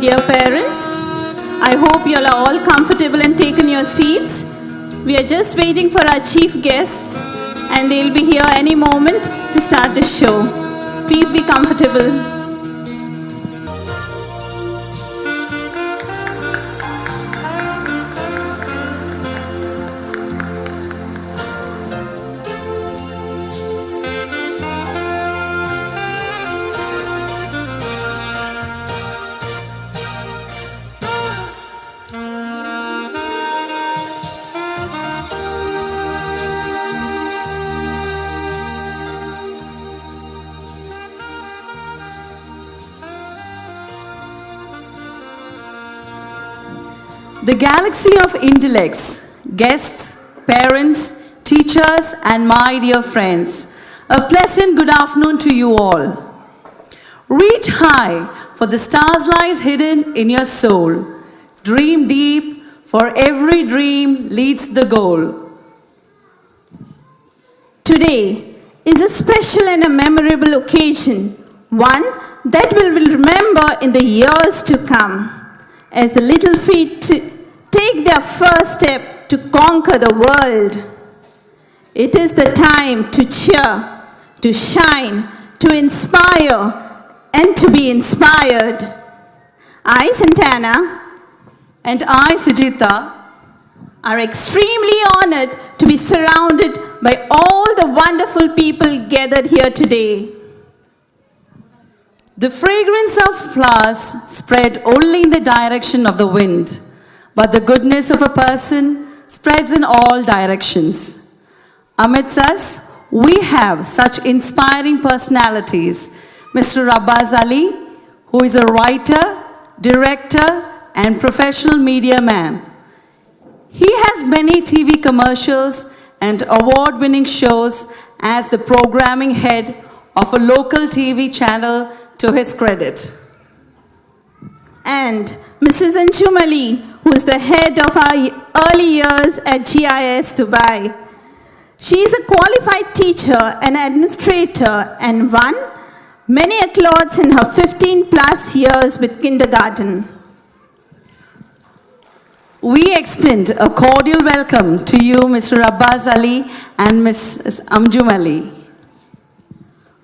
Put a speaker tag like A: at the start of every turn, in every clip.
A: Dear parents, I hope you are all comfortable and taken your seats. We are just waiting for our chief guests and they will be here any moment to start the show. Please be comfortable.
B: The galaxy of intellects, guests, parents, teachers, and my dear friends, a pleasant good afternoon to you all. Reach high, for the stars lies hidden in your soul. Dream deep, for every dream leads the goal.
A: Today is a special and a memorable occasion, one that we will remember in the years to come, as the little feet take their first step to conquer the world. It is the time to cheer, to shine, to inspire, and to be inspired. I, Santana,
B: and I, Sujita,
A: are extremely honored to be surrounded by all the wonderful people gathered here today.
B: The fragrance of flowers spread only in the direction of the wind, but the goodness of a person spreads in all directions. Amidst us, we have such inspiring personalities. Mr. Abbas Ali, who is a writer, director, and professional media man. He has many TV commercials and award-winning shows as the programming head of a local TV channel to his credit.
A: And Mrs. Anjumali, who is the head of our early years at GIS Dubai. She is a qualified teacher and administrator and won many accolades in her 15+ years with kindergarten.
B: We extend a cordial welcome to you, Mr. Abbas Ali and Mrs. Anjumali.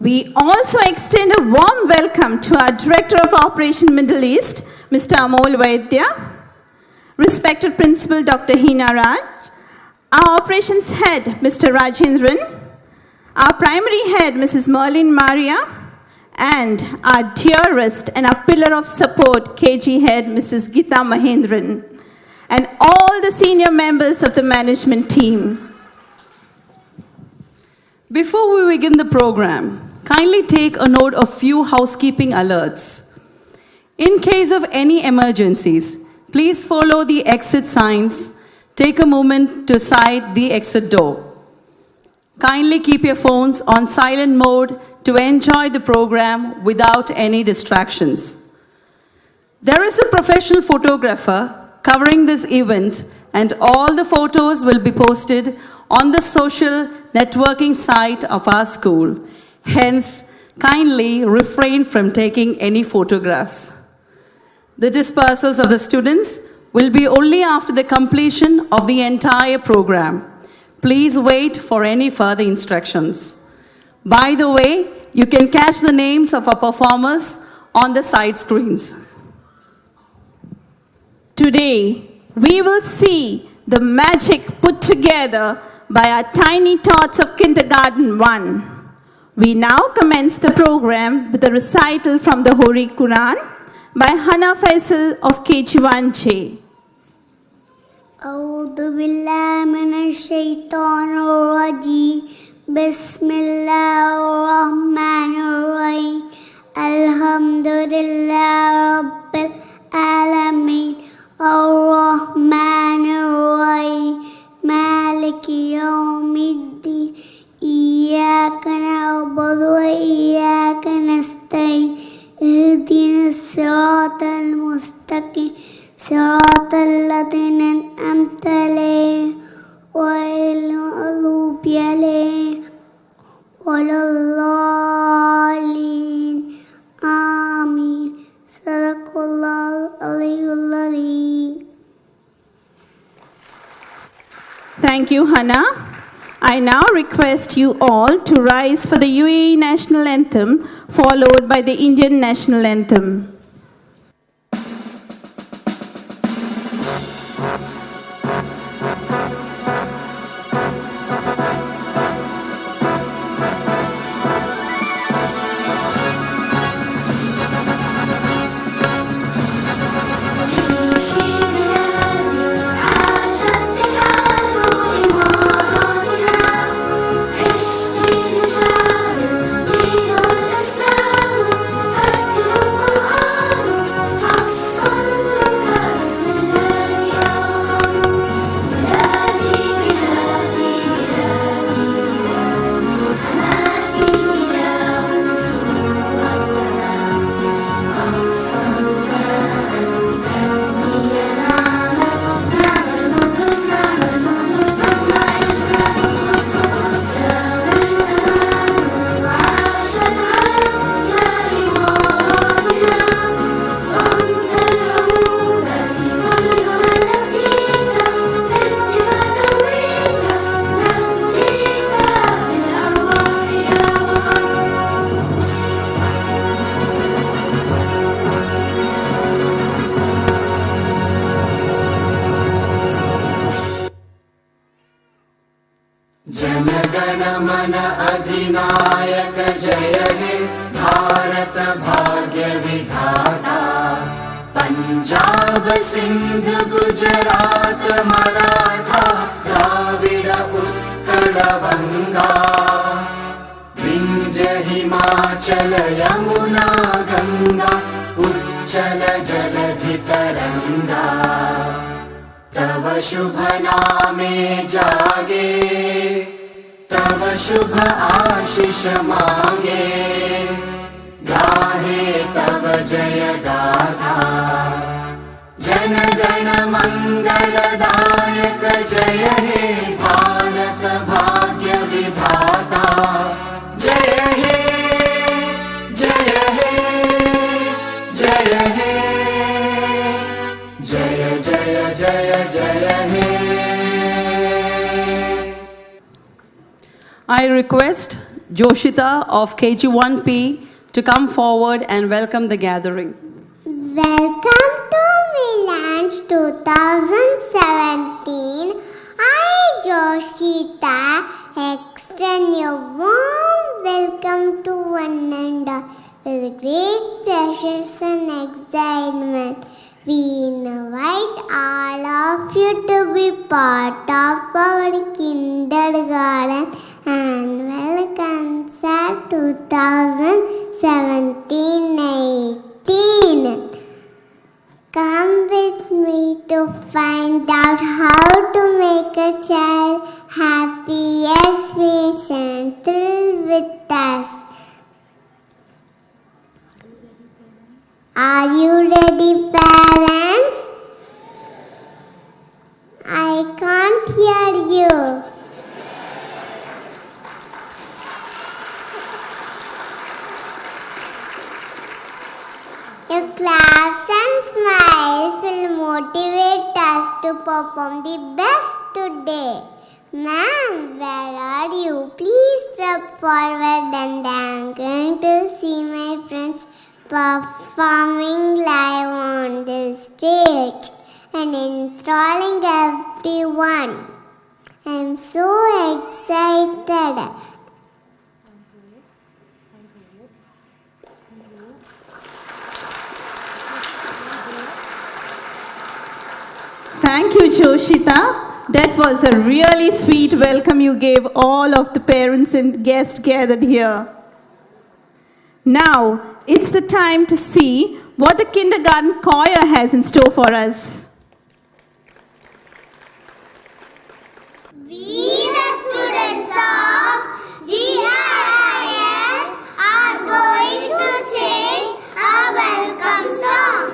A: We also extend a warm welcome to our Director of Operation Middle East, Mr. Amol Vaidya, respected Principal Dr. Hina Raj, our Operations Head, Mr. Rajendran, our Primary Head, Mrs. Merlin Maria, and our dearest and our pillar of support, KG Head, Mrs. Gita Mahendran, and all the senior members of the management team.
B: Before we begin the program, kindly take a note of few housekeeping alerts. In case of any emergencies, please follow the exit signs. Take a moment to sight the exit door. Kindly keep your phones on silent mode to enjoy the program without any distractions. There is a professional photographer covering this event, and all the photos will be posted on the social networking site of our school. Hence, kindly refrain from taking any photographs. The dispersals of the students will be only after the completion of the entire program. Please wait for any further instructions. By the way, you can catch the names of our performers on the side screens.
A: Today, we will see the magic put together by our tiny tots of Kindergarten 1. We now commence the program with a recital from the Holy Quran by Hana Faisal of KG1J.
C: أعوذ بالله من الشيطان الرجيم بسم الله الرحمن الرحيم الحمد لله رب العالمين الرحمن الرحيم مالك يوم الدين إياك نعبد وإياك نستعين اهدنا الصراط المستقيم صراط الذين أنعمت عليهم غير المغضوب عليهم ولا الضالين آمين صدق الله العلي العظيم.
A: Thank you, Hannah. I now request you all to rise for the UAE National Anthem, followed by the Indian National Anthem.
D: जनगण मन अधिनायक जय हे भारत भाग्य विधाता पंजाब सिंध गुजरात मराठा द्राविड उत्कल बंगा विंध्य हिमाचल यमुना गंगा उच्चल जलधि तरंगा तव शुभ नामे जागे तव शुभ आशीष मांगे गाहे तव जय गाथा जन गण मंगलदायक जय हे भारत भाग्य विधाता जय हे जय हे जय हे जय जय जय जय हे.
B: I request Joshita of KG1P to come forward and welcome the gathering.
C: Welcome to Milans 2017. I, Joshita, extend a warm welcome to one and all with great pleasure and excitement. We invite all of you to be part of our kindergarten annual concert 2017-18. Come with me to find out how to make a child happy, experience and thrill with us. Are you ready, parents? I can't hear you. Your claps and smiles will motivate us to perform the best today. Ma'am, where are you? Please step forward and I'm going to see my friends performing live on the stage and enthralling everyone. I'm so excited.
A: Thank you, Joshita. That was a really sweet welcome you gave all of the parents and guests gathered here. Now, it's the time to see what the kindergarten choir has in store for us.
C: We, the students of GIS, are going to sing a welcome song.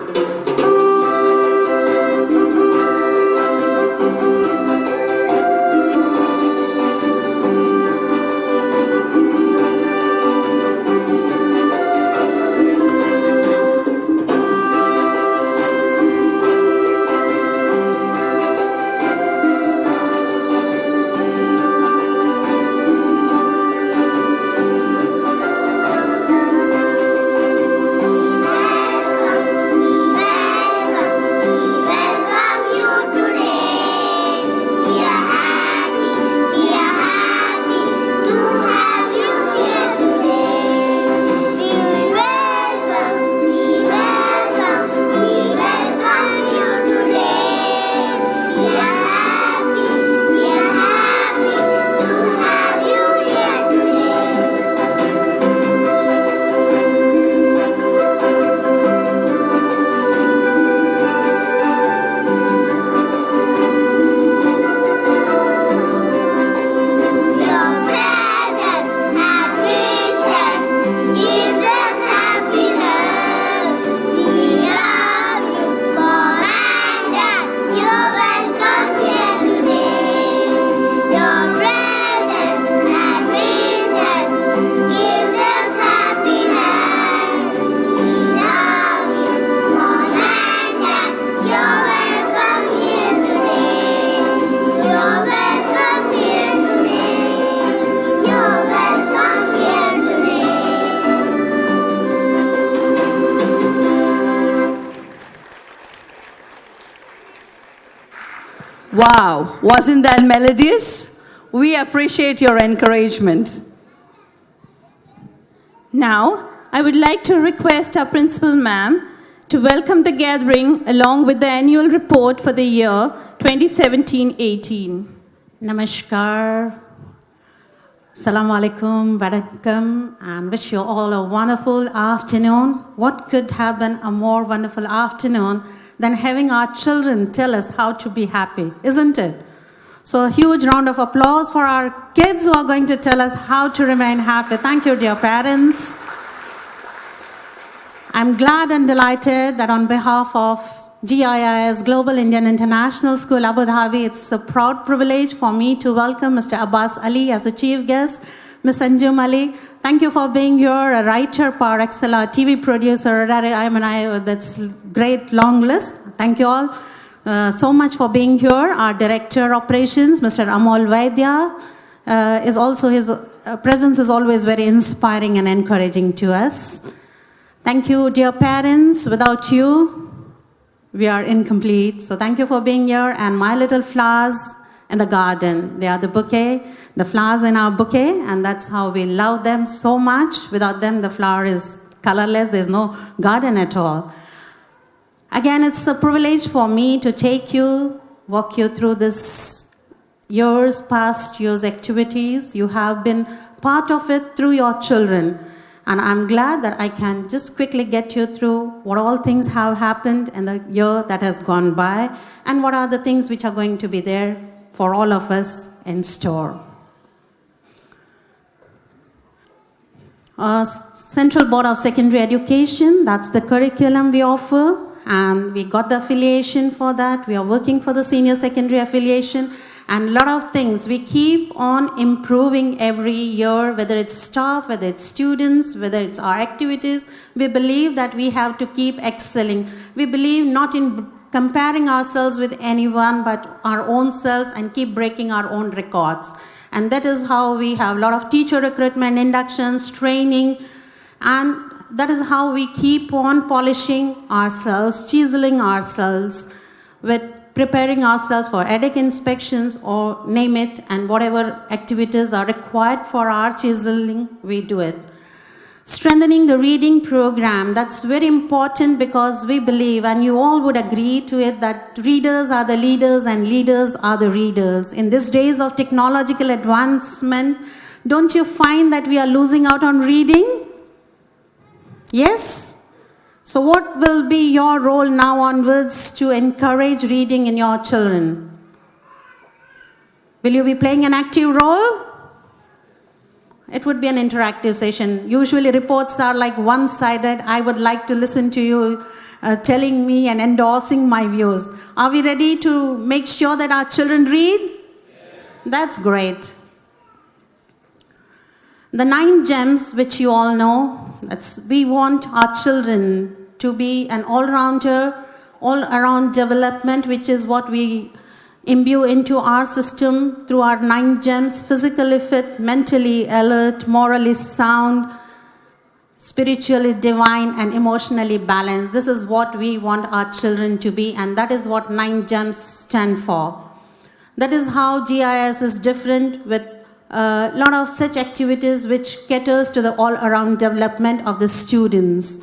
B: Wow, wasn't that melodious? We appreciate your encouragement.
A: Now, I would like to request our principal ma'am to welcome the gathering along with the annual report for the year 2017-18.
E: Namaskar. Assalamu alaikum, vanakkam, and wish you all a wonderful afternoon. What could have been a more wonderful afternoon than having our children tell us how to be happy, isn't it? So a huge round of applause for our kids who are going to tell us how to remain happy. Thank you, dear parents. I'm glad and delighted that on behalf of GIIS, Global Indian International School, Abu Dhabi, it's a proud privilege for me to welcome Mr. Abbas Ali as a chief guest, Ms. Anjum Ali. Thank you for being here, a writer par excellence, TV producer, that's great long list. Thank you all so much for being here. Our director operations, Mr. Amol Vaidya, is also his presence is always very inspiring and encouraging to us. Thank you, dear parents. Without you, we are incomplete. So thank you for being here. And my little flowers in the garden, they are the bouquet, the flowers in our bouquet, and that's how we love them so much. Without them, the flower is colorless. There's no garden at all. Again, it's a privilege for me to take you, walk you through this past year's activities. You have been part of it through your children. And I'm glad that I can just quickly get you through what all things have happened in the year that has gone by and what are the things which are going to be there for all of us in store. Central Board of Secondary Education, that's the curriculum we offer, and we got the affiliation for that. We are working for the senior secondary affiliation, and a lot of things. We keep on improving every year, whether it's staff, whether it's students, whether it's our activities. We believe that we have to keep excelling. We believe not in comparing ourselves with anyone, but our own selves, and keep breaking our own records. And that is how we have a lot of teacher recruitment, inductions, training, and that is how we keep on polishing ourselves, chiseling ourselves, with preparing ourselves for EDIC inspections or name it, and whatever activities are required for our chiseling, we do it. Strengthening the reading program, that's very important because we believe, and you all would agree to it, that readers are the leaders and leaders are the readers. In these days of technological advancement, don't you find that we are losing out on reading? Yes? So what will be your role now onwards to encourage reading in your children? Will you be playing an active role? It would be an interactive session. Usually reports are like one-sided. I would like to listen to you telling me and endorsing my views. Are we ready to make sure that our children read? Yes. That's great. The 9 gems, which you all know, we want our children to be an all-rounder, all-around development, which is what we imbue into our system through our 9 gems: physically fit, mentally alert, morally sound, spiritually divine, and emotionally balanced. This is what we want our children to be, and that is what 9 gems stand for. That is how GIS is different, with a lot of such activities which caters to the all-around development of the students.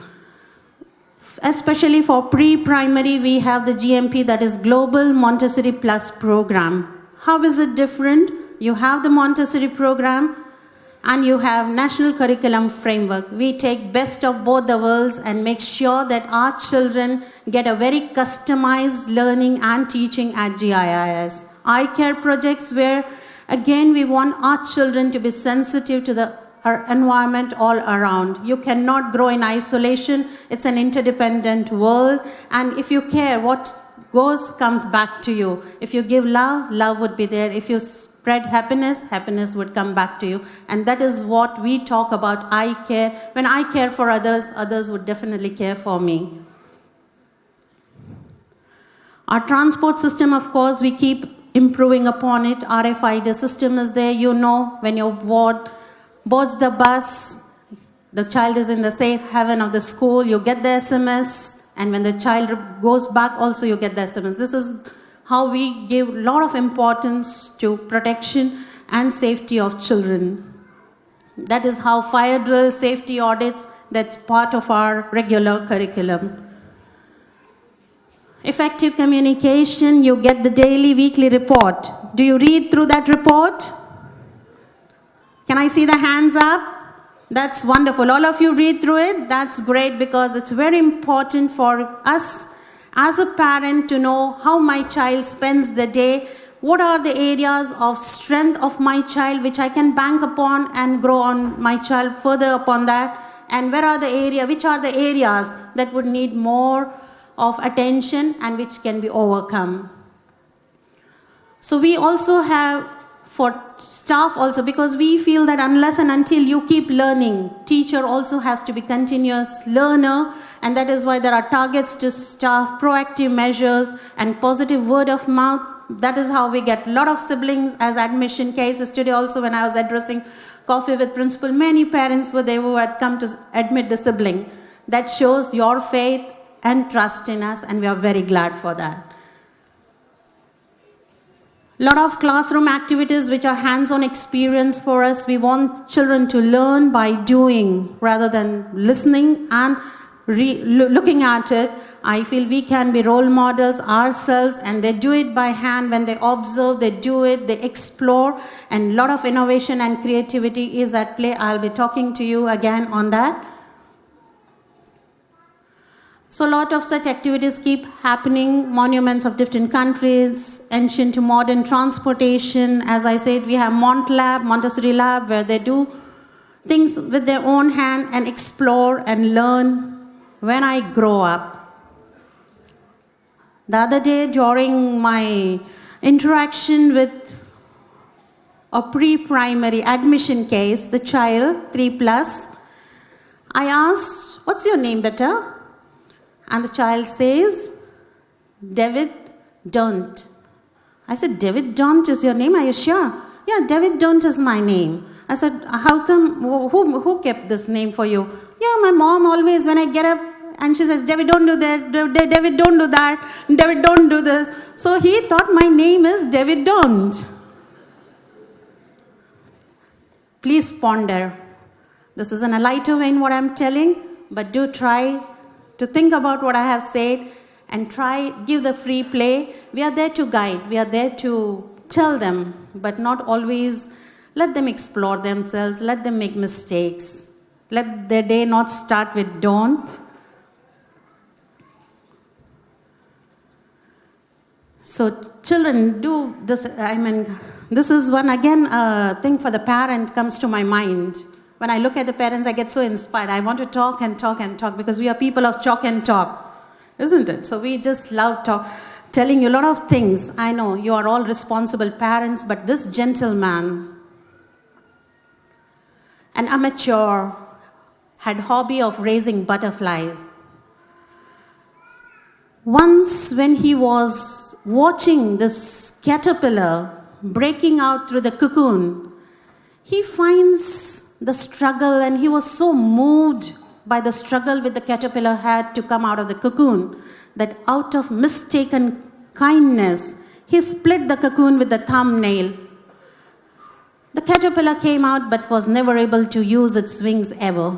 E: Especially for pre-primary, we have the GMP, that is Global Montessori Plus program. How is it different? You have the Montessori program and you have National Curriculum Framework. We take best of both the worlds and make sure that our children get a very customized learning and teaching at GIIS. Eye care projects, where again we want our children to be sensitive to the environment all around. You cannot grow in isolation. It's an interdependent world, and if you care, what goes comes back to you. If you give love, love would be there. If you spread happiness, happiness would come back to you. And that is what we talk about, I care. When I care for others, others would definitely care for me. Our transport system, of course, we keep improving upon it. RFID system is there. You know, when your ward boards the bus, the child is in the safe haven of the school, you get the SMS, and when the child goes back also you get the SMS. This is how we give a lot of importance to protection and safety of children. That is how fire drills, safety audits, that's part of our regular curriculum. Effective communication, you get the daily, weekly report. Do you read through that report? Can I see the hands up? That's wonderful. All of you read through it. That's great, because it's very important for us as a parent to know how my child spends the day. What are the areas of strength of my child which I can bank upon and grow on my child further upon that? And which are the areas that would need more of attention and which can be overcome? So we also have for staff also, because we feel that unless and until you keep learning, teacher also has to be continuous learner, and that is why there are targets to staff, proactive measures, and positive word of mouth. That is how we get a lot of siblings as admission cases. Today also, when I was addressing Coffee with Principal, many parents were there who had come to admit the sibling. That shows your faith and trust in us, and we are very glad for that. A lot of classroom activities which are hands-on experience for us. We want children to learn by doing rather than listening and looking at it. I feel we can be role models ourselves, and they do it by hand. When they observe, they do it, they explore, and a lot of innovation and creativity is at play. I'll be talking to you again on that. So a lot of such activities keep happening. Monuments of different countries, ancient to modern transportation. As I said, we have Montessori Lab, where they do things with their own hand and explore and learn. When I grow up. The other day, during my interaction with a pre-primary admission case, the child, 3+, I asked, "What's your name, beta?" And the child says, "David Dunt." I said, "David Dunt is your name? Are you sure?" "Yeah, David Dunt is my name." I said, "How come, who kept this name for you?" "Yeah, my mom always, when I get up, and she says, 'David, don't do that, David, don't do that, David, don't do this.'" So he thought my name is David Dunt. Please ponder. This is in a lighter vein what I'm telling, but do try to think about what I have said and give the free play. We are there to guide, we are there to tell them, but not always let them explore themselves, let them make mistakes. Let their day not start with don't. So children do this, this is one again thing for the parent comes to my mind. When I look at the parents, I get so inspired. I want to talk and talk and talk because we are people of chalk and talk, isn't it? So we just love telling you a lot of things. I know you are all responsible parents, but this gentleman, an amateur, had hobby of raising butterflies. Once when he was watching this caterpillar breaking out through the cocoon, he finds the struggle and he was so moved by the struggle which the caterpillar had to come out of the cocoon that out of mistaken kindness, he split the cocoon with the thumbnail. The caterpillar came out but was never able to use its wings ever.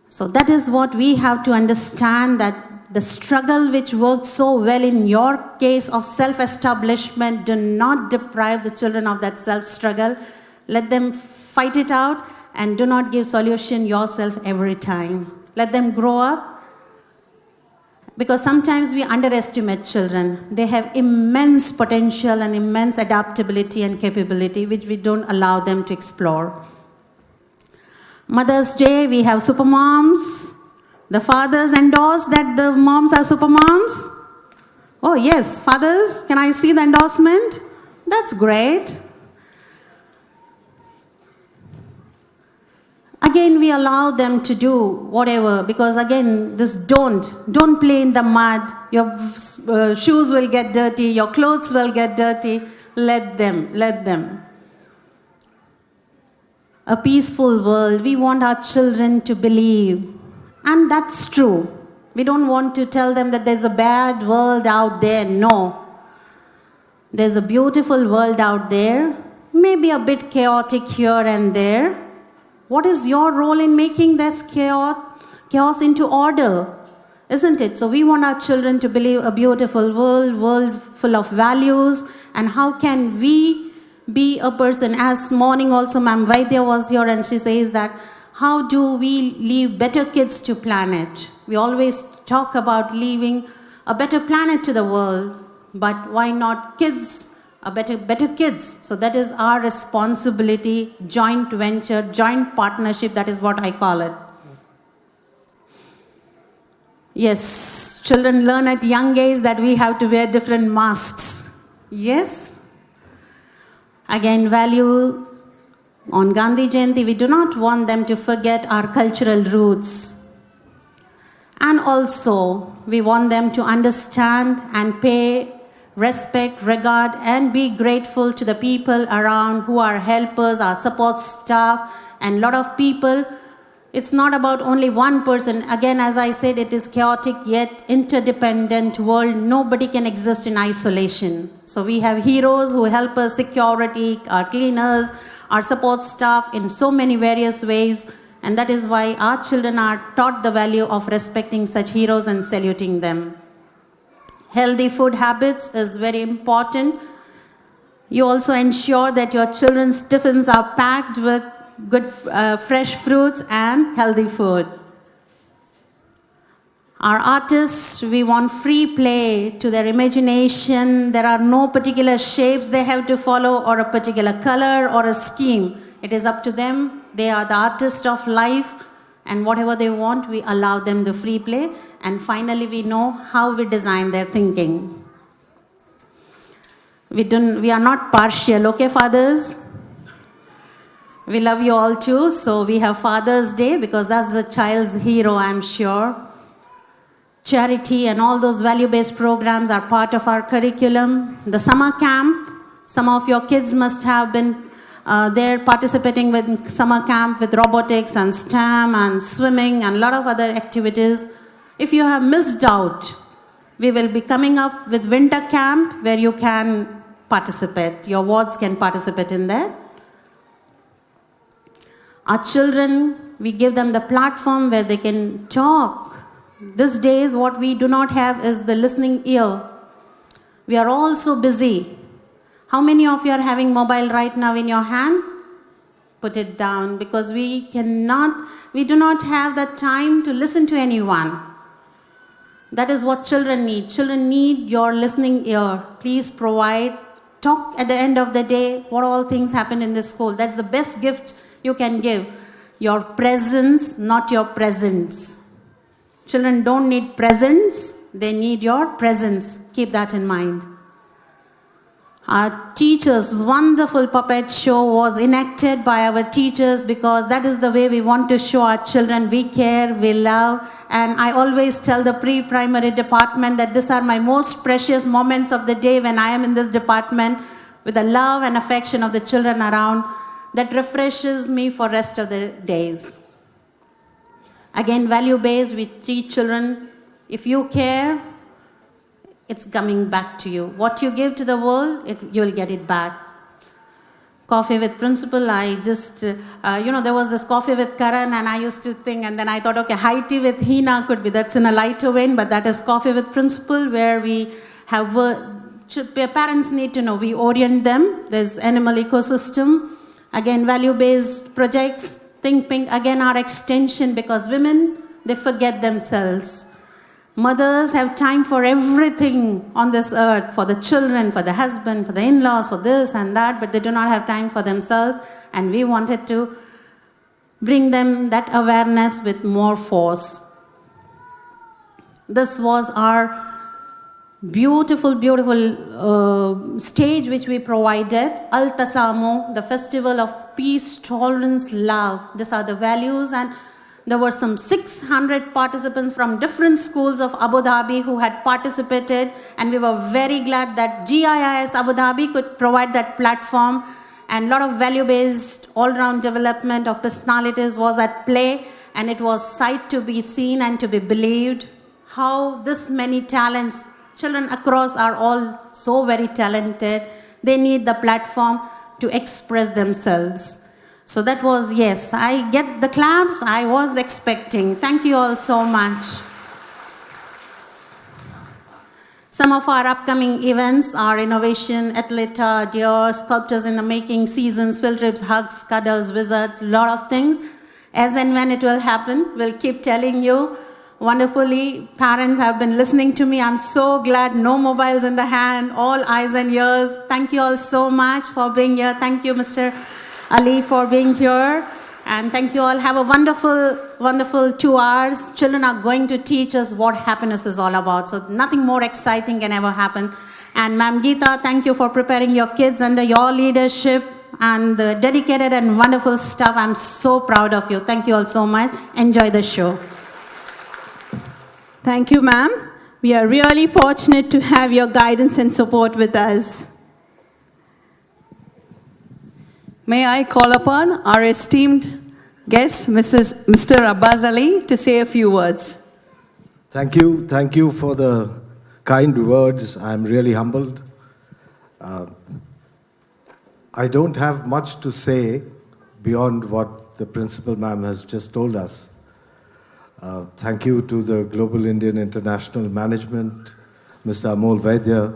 E: So that is what we have to understand, that the struggle which worked so well in your case of self-establishment, do not deprive the children of that self-struggle. Let them fight it out and do not give solution yourself every time. Let them grow up, because sometimes we underestimate children. They have immense potential and immense adaptability and capability which we don't allow them to explore. Mother's Day, we have super moms. The fathers endorse that the moms are super moms. Oh yes, fathers, can I see the endorsement? That's great. Again, we allow them to do whatever, because again, this don't play in the mud. Your shoes will get dirty, your clothes will get dirty. Let them. A peaceful world, we want our children to believe. And that's true. We don't want to tell them that there's a bad world out there. No. There's a beautiful world out there, maybe a bit chaotic here and there. What is your role in making this chaos into order? Isn't it? So we want our children to believe a beautiful world full of values. And how can we be a person? As morning also, Ma'am Vaidya was here and she says that, how do we leave better kids to planet? We always talk about leaving a better planet to the world, but why not kids, a better kids? So that is our responsibility, joint venture, joint partnership, that is what I call it. Yes, children learn at young age that we have to wear different masks. Yes? Again, value. On Gandhi Jayanti, we do not want them to forget our cultural roots. And also, we want them to understand and pay respect, regard, and be grateful to the people around who are helpers, our support staff, and a lot of people. It's not about only one person. Again, as I said, it is chaotic yet interdependent world. Nobody can exist in isolation. So we have heroes who help us, security, our cleaners, our support staff in so many various ways, and that is why our children are taught the value of respecting such heroes and saluting them. Healthy food habits is very important. You also ensure that your children's tiffins are packed with good fresh fruits and healthy food. Our artists, we want free play to their imagination. There are no particular shapes they have to follow or a particular color or a scheme. It is up to them. They are the artist of life, and whatever they want, we allow them the free play. And finally, we know how we design their thinking. We are not partial, okay, fathers? We love you all too. So we have Father's Day because that's the child's hero, I'm sure. Charity and all those value-based programs are part of our curriculum. The summer camp, some of your kids must have been there participating with summer camp with robotics and STEM and swimming and a lot of other activities. If you have missed out, we will be coming up with winter camp where you can participate. Your wards can participate in there. Our children, we give them the platform where they can talk. These days, what we do not have is the listening ear. We are all so busy. How many of you are having mobile right now in your hand? Put it down, because we do not have the time to listen to anyone. That is what children need. Children need your listening ear. Please provide. Talk at the end of the day what all things happen in this school. That's the best gift you can give. Your presence, not your presents. Children don't need presents, they need your presence. Keep that in mind. Our teachers' wonderful puppet show was enacted by our teachers, because that is the way we want to show our children we care, we love. And I always tell the pre-primary department that these are my most precious moments of the day when I am in this department, with the love and affection of the children around, that refreshes me for rest of the days. Again, value-based, we teach children, if you care, it's coming back to you. What you give to the world, you will get it back. Coffee with Principal, I just, there was this Coffee with Karan, and I used to think, and then I thought, okay, high tea with Hina could be, that's in a lighter vein, but that is Coffee with Principal, where we have, parents need to know, we orient them, there's animal ecosystem. Again, value-based projects, Think Pink, again our extension, because women, they forget themselves. Mothers have time for everything on this earth, for the children, for the husband, for the in-laws, for this and that, but they do not have time for themselves. And we wanted to bring them that awareness with more force. This was our beautiful, beautiful stage which we provided. Al Tasamu, the festival of peace, tolerance, love. These are the values, and there were some 600 participants from different schools of Abu Dhabi who had participated, and we were very glad that GIIS Abu Dhabi could provide that platform, and a lot of value-based all-round development of personalities was at play, and it was sight to be seen and to be believed. How this many talents, children across are all so very talented. They need the platform to express themselves. So that was, yes, I get the claps I was expecting. Thank you all so much. Some of our upcoming events are Innovation, Athleta, Dior, Sculptures in the Making, Seasons, Field Trips, Hugs, Cuddles, Wizards, a lot of things. As and when it will happen, we'll keep telling you. Wonderfully, parents have been listening to me. I'm so glad, no mobiles in the hand, all eyes and ears. Thank you all so much for being here. Thank you, Mr. Ali, for being here. And thank you all. Have a wonderful, wonderful 2 hours. Children are going to teach us what happiness is all about. So nothing more exciting can ever happen. And Ma'am Geeta, thank you for preparing your kids under your leadership and the dedicated and wonderful staff. I'm so proud of you. Thank you all so much. Enjoy the show.
A: Thank you, ma'am. We are really fortunate to have your guidance and support with us.
B: May I call upon our esteemed guest, Mr. Abbas Ali, to say a few words.
F: Thank you for the kind words. I'm really humbled. I don't have much to say beyond what the principal ma'am has just told us. Thank you to the Global Indian International Management, Mr. Amol Vaidya,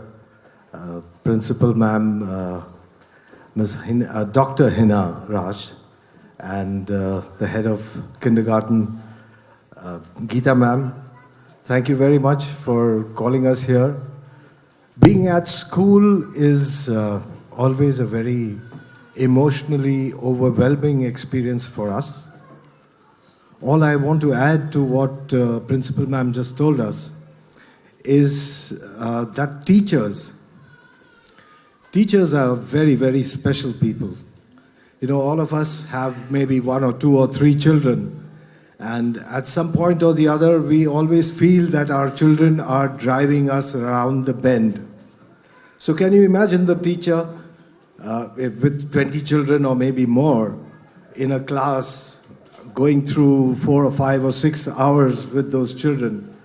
F: Principal Ma'am, Dr. Hina Raj, and the head of kindergarten, Geeta Ma'am. Thank you very much for calling us here. Being at school is always a very emotionally overwhelming experience for us. All I want to add to what Principal Ma'am just told us is that teachers are very, very special people. You know, all of us have maybe 1 or 2 or 3 children, and at some point or the other, we always feel that our children are driving us around the bend. So can you imagine the teacher with 20 children or maybe more in a class going through 4 or 5 or 6 hours with those children?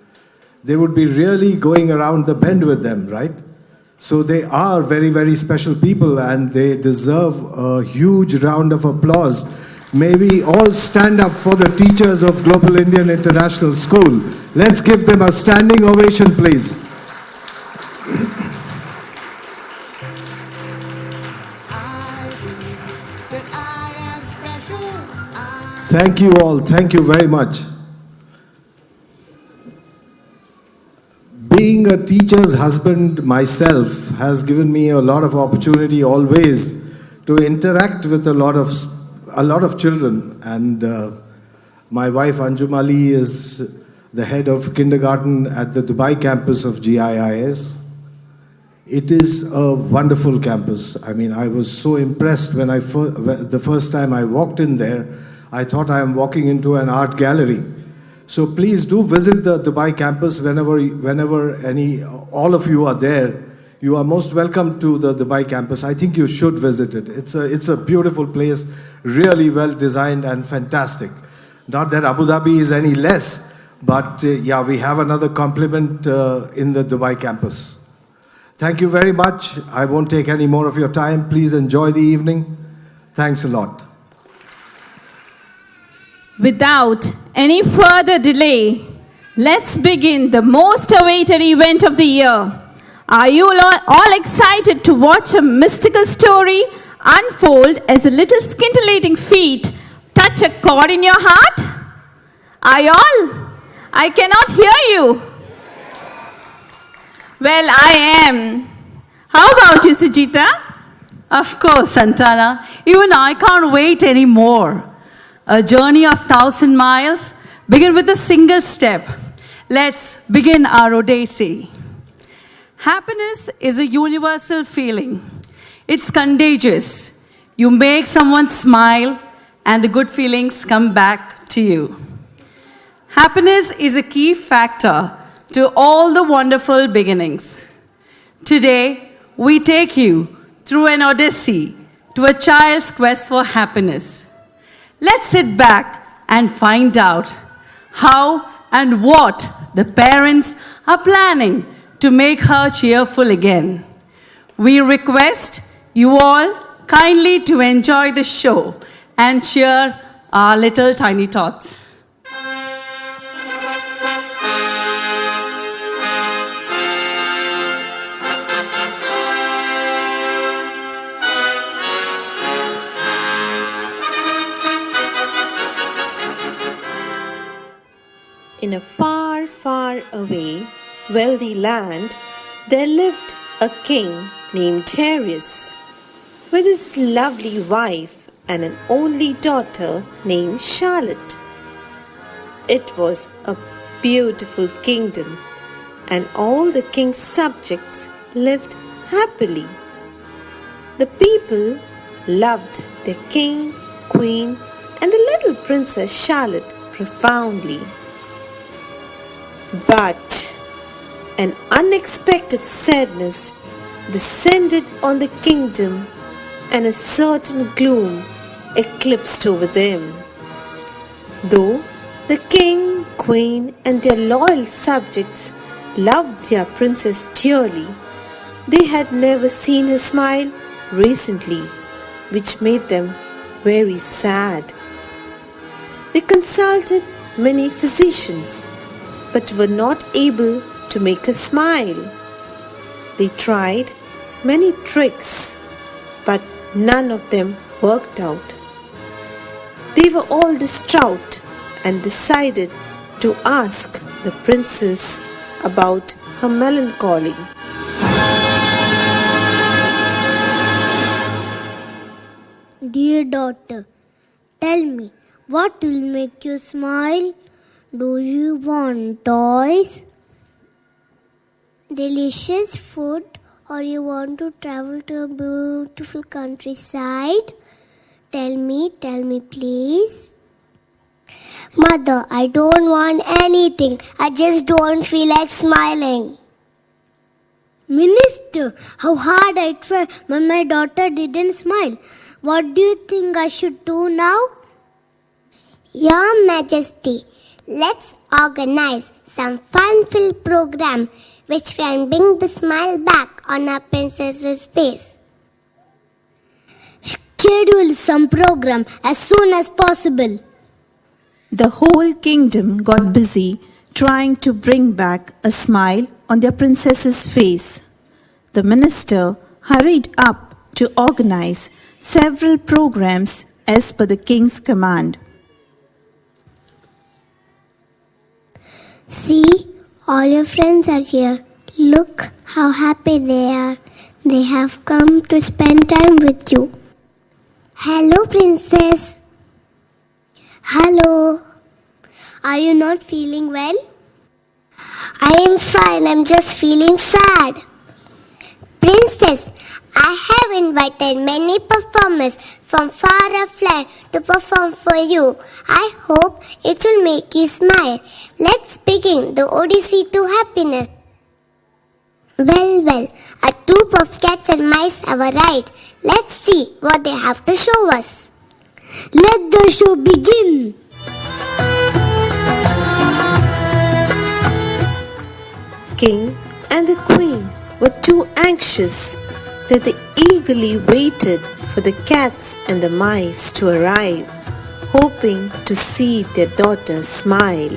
F: They would be really going around the bend with them, right? So they are very, very special people, and they deserve a huge round of applause May we all stand up for the teachers of Global Indian International School. Let's give them a standing ovation, please. Thank you all. Thank you very much. Being a teacher's husband myself has given me a lot of opportunity always to interact with a lot of children. And my wife Anjum Ali is the head of kindergarten at the Dubai campus of GIIS. It is a wonderful campus. I mean, I was so impressed when the first time I walked in there. I thought I am walking into an art gallery. So please do visit the Dubai campus whenever all of you are there. You are most welcome to the Dubai campus. I think you should visit it. It's a beautiful place, really well designed and fantastic. Not that Abu Dhabi is any less, but yeah, we have another compliment in the Dubai campus. Thank you very much. I won't take any more of your time. Please enjoy the evening. Thanks a lot.
A: Without any further delay, let's begin the most awaited event of the year. Are you all excited to watch a mystical story unfold as a little scintillating feet touch a chord in your heart? Are you all? I cannot hear you. Well, I am. How about you, Sujita?
B: Of course, Santana. Even I can't wait anymore. A journey of 1,000 miles begin with a single step. Let's begin our Odyssey. Happiness is a universal feeling. It's contagious. You make someone smile and the good feelings come back to you. Happiness is a key factor to all the wonderful beginnings. Today, we take you through an odyssey to a child's quest for happiness. Let's sit back and find out how and what the parents are planning to make her cheerful again. We request you all kindly to enjoy the show and cheer our little tiny tots.
G: In a far, far away, wealthy land, there lived a king named Darius, with his lovely wife and an only daughter named Charlotte. It was a beautiful kingdom, and all the king's subjects lived happily. The people loved their king, queen, and the little princess Charlotte profoundly. But an unexpected sadness descended on the kingdom, and a certain gloom eclipsed over them. Though the king, queen, and their loyal subjects loved their princess dearly, they had never seen her smile recently, which made them very sad. They consulted many physicians, but were not able to make her smile. They tried many tricks, but none of them worked out. They were all distraught and decided to ask the princess about her melancholy.
C: Dear daughter, tell me, what will make you smile? Do you want toys, delicious food, or you want to travel to a beautiful countryside? Tell me please. Mother, I don't want anything. I just don't feel like smiling. Minister, how hard I tried, but my daughter didn't smile. What do you think I should do now? Your Majesty, let's organize some fun-filled program which can bring the smile back on our princess's face. schedule some program as soon as possible.
A: The whole kingdom got busy trying to bring back a smile on their princess's face. The minister hurried up to organize several programs as per the king's command.
C: See, all your friends are here. Look how happy they are. They have come to spend time with you. Hello, princess. Hello. Are you not feeling well? I am fine. I'm just feeling sad. Princess, I have invited many performers from far off land to perform for you. I hope it will make you smile. Let's begin the Odyssey to Happiness. Well, a troop of cats and mice have arrived. Let's see what they have to show us. Let the show begin.
G: King and the queen were too anxious that they eagerly waited for the cats and the mice to arrive, hoping to see their daughter smile.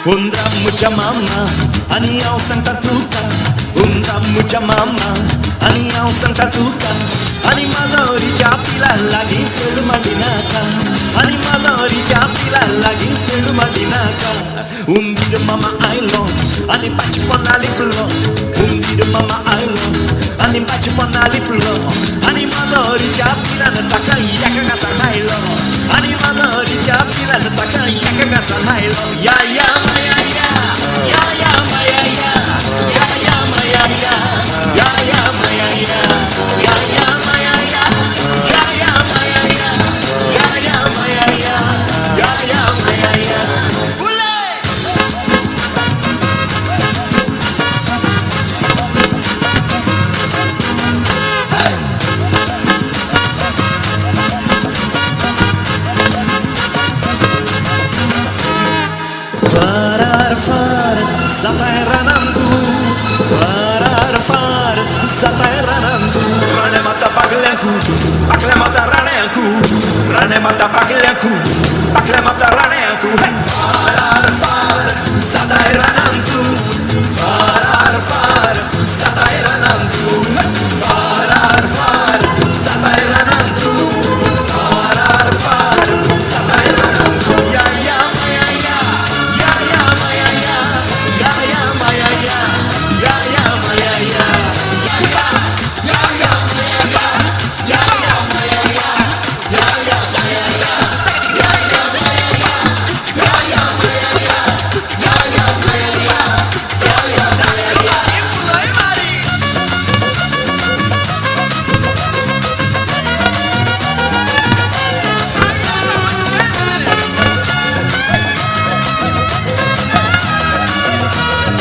H: Un ramo de mama, anião Santa Tuca. Un ramo de mama, anião Santa Tuca. Animada origem pila lagin sel madinaka. Animada origem pila lagin sel madinaka. Dia mama ailo, ani bate pona liplo. Dia mama ailo, ani bate pona liplo. Animada origem pila na taka yaka gasa nailo. Animada origem pila na taka yaka gasa nailo. Ya ya maya ya, ya ya maya ya, ya ya maya ya, ya ya maya ya, ya ya maya ya, ya ya maya ya, ya ya maya ya, ya ya maya ya. Farar far, Zataeranandu. Farar far, Zataeranandu. Rane mata pakleku, pakle mata raneku. Rane mata pakleku, pakle mata raneku. Farar far, Zataeranandu. Farar far, Zataeranandu. Farar far, Zataeranandu. Farar far, Zataeranandu. Ya ya maya ya. Ya ya maya ya, ya ya maya ya, ya ya maya ya, ya ya, ya ya maya ya, ya ya maya ya, ya ya maya ya, ya ya maya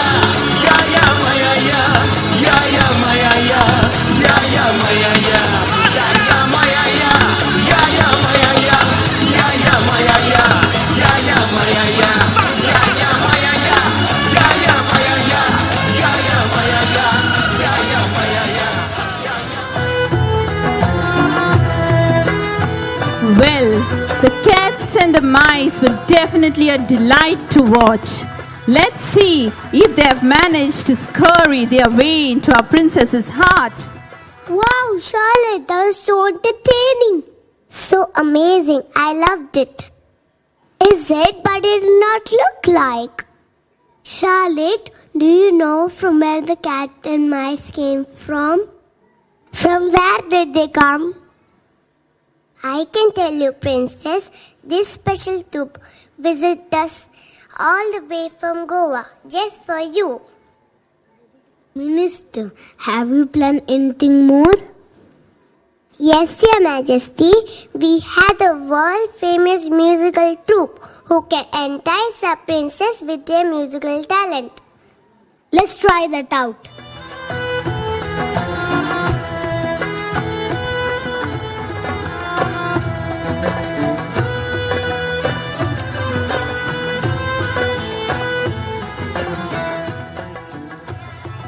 H: ya, ya ya maya ya, ya ya maya ya, ya ya maya ya.
A: Well, the cats and the mice were definitely a delight to watch. Let's see if they have managed to scurry their way into our princess's heart.
C: Wow, Charlotte, that was so entertaining. So amazing. I loved it. Is it? But it did not look like. Charlotte, do you know from where the cat and mice came from? From where did they come? I can tell you, Princess, this special troupe visits us all the way from Goa just for you. Minister, have you planned anything more? Yes, Your Majesty. We had a world-famous musical troupe who can entice the princess with their musical talent. Let's try that out.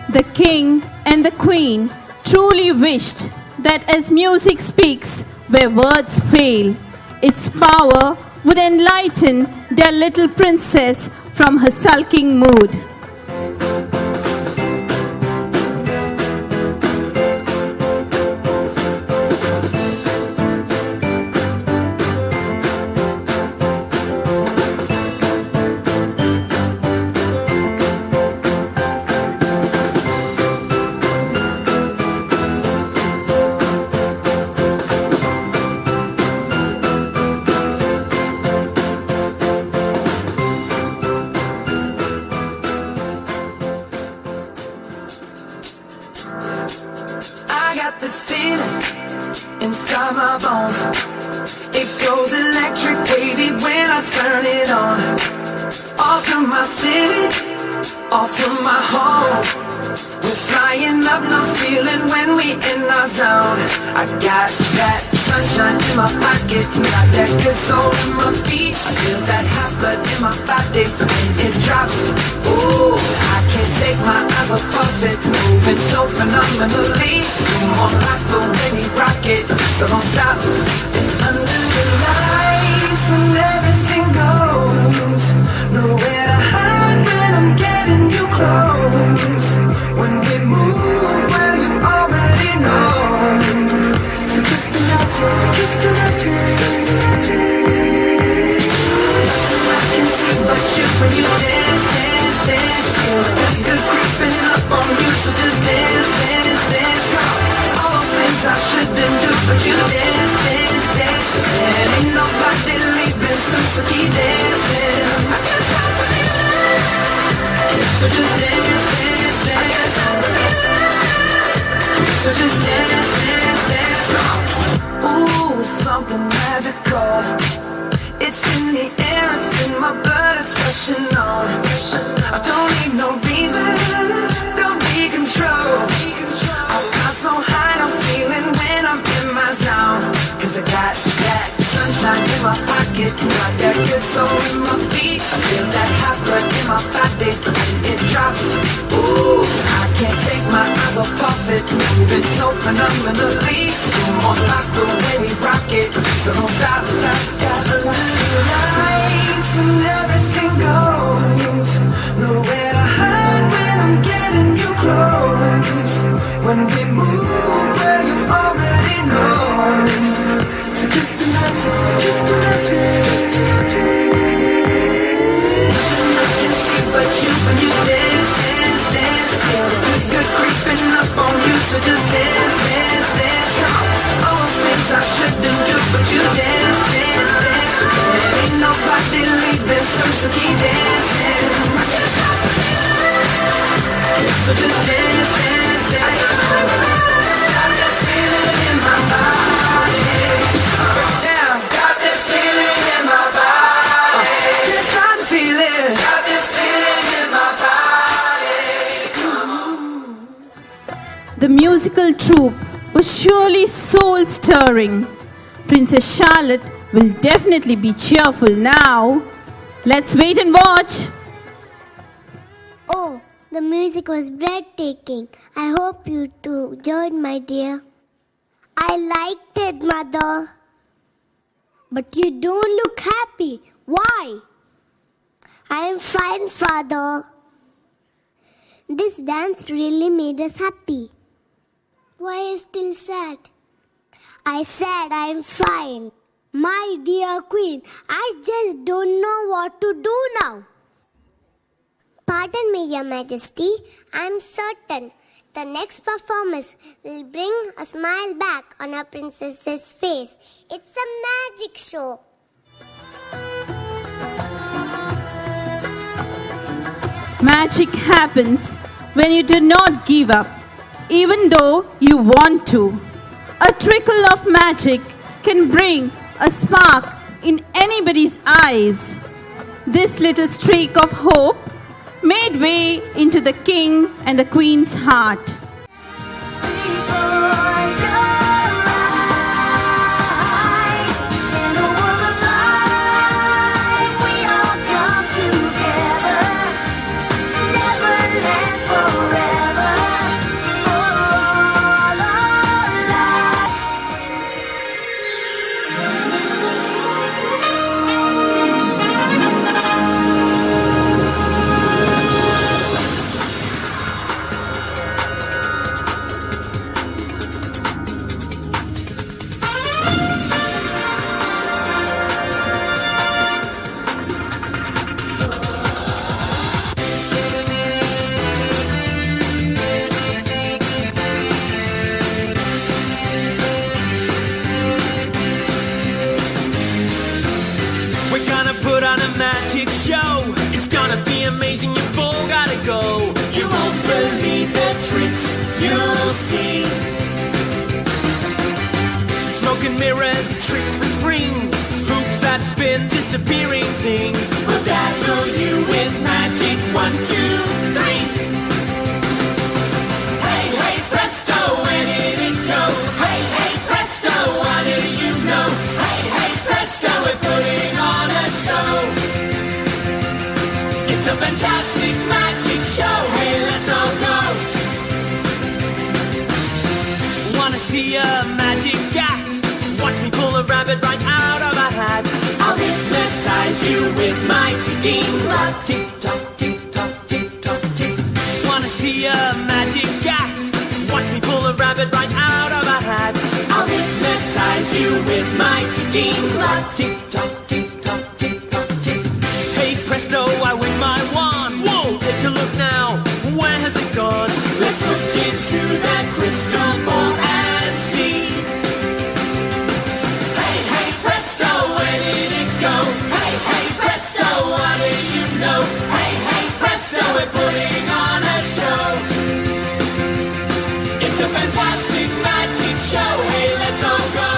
A: The king and the queen truly wished that as music speaks where words fail, its power would enlighten their little princess from her sulking mood.
H: I got this feeling inside my bones. It goes electric wavy when I turn it on. All through my city, all through my home. We're flying up no ceiling when we in our zone. I got that sunshine in my pocket, got that good soul in my feet. I feel that hot blood in my body when it drops. Ooh, I can't take my eyes off of it, moving so phenomenally. Come on, like the way we rock it, so don't stop. And under the lights, when everything goes, nowhere to hide when I'm getting you close. When we move, well, you already know. So just imagine, I can see but you when you dance, dance, dance. Feel the good creeping up on you, so just dance, dance, dance. All those things I shouldn't do, but you dance, dance, dance. And ain't nobody leaving soon, so keep dancing. I can't stop believing. So just dance, dance, dance. So just dance, dance, dance. Ooh, it's something magical. It's in the air, it's in my blood, it's rushing on. I don't need no reason, don't be control. I fly so high, no ceiling when I'm in my zone. Cause I got that sunshine in my pocket, got that good soul in my feet. I feel that hot blood in my body when it drops. Ooh, I can't take my eyes off of it, moving so phenomenally. Come on, like the way we rock it, so don't stop. Got the lights when everything goes, nowhere to hide when I'm getting you close. When we move, well, you already know. So just imagine, I can see but you when you dance, dance, dance. Feel the good creeping up on you, so just dance, dance, dance. All those things I shouldn't do, but you dance, dance, dance. There ain't nobody leaving soon, so keep dancing. So just dance, dance, dance. Got this feeling in my body. Down. Got this feeling in my body. Yes, I'm feeling. Got this feeling in my body.
A: The musical troupe was surely soul-stirring. Princess Charlotte will definitely be cheerful now. Let's wait and watch.
C: Oh, the music was breathtaking. I hope you too enjoyed, my dear. I liked it, Mother. But you don't look happy. Why? I am fine, Father. This dance really made us happy. Why are you still sad? I said I am fine. My dear Queen, I just don't know what to do now. Pardon me, Your Majesty. I am certain The next performance will bring a smile back on our princess's face. It's a magic show.
A: Magic happens when you do not give up, even though you want to. A trickle of magic can bring a spark in anybody's eyes. This little streak of hope made way into the king and the queen's heart.
H: We're gonna put on a magic show. It's gonna be amazing, you've all gotta go. You won't believe the tricks you'll see. Smoke and mirrors, tricks with rings, hoops that spin, disappearing things. We'll dazzle you with magic. 1, 2, 3. Hey, hey, presto, where did it go? Hey, hey, presto, what do you know? Hey, hey, presto, we're putting on a show. It's a fantastic magic show. Hey, let's all go. Wanna see a magic act? Watch me pull a rabbit right out of a hat. I'll hypnotize you with my ticking clock. Tick tock, tick tock, tick tock, tick. Wanna see a magic act? Watch me pull a rabbit right out of a hat. I'll hypnotize you with my ticking clock. Tick tock, tick tock, tick tock, tick. Hey presto, I win my wand. Whoa, take a look now. Where has it gone? Let's look into that crystal ball and see. Hey, hey, presto, where did it go? Hey, hey, presto, what do you know? Hey, hey, presto, we're putting on a show. It's a fantastic magic show. Hey, let's all go.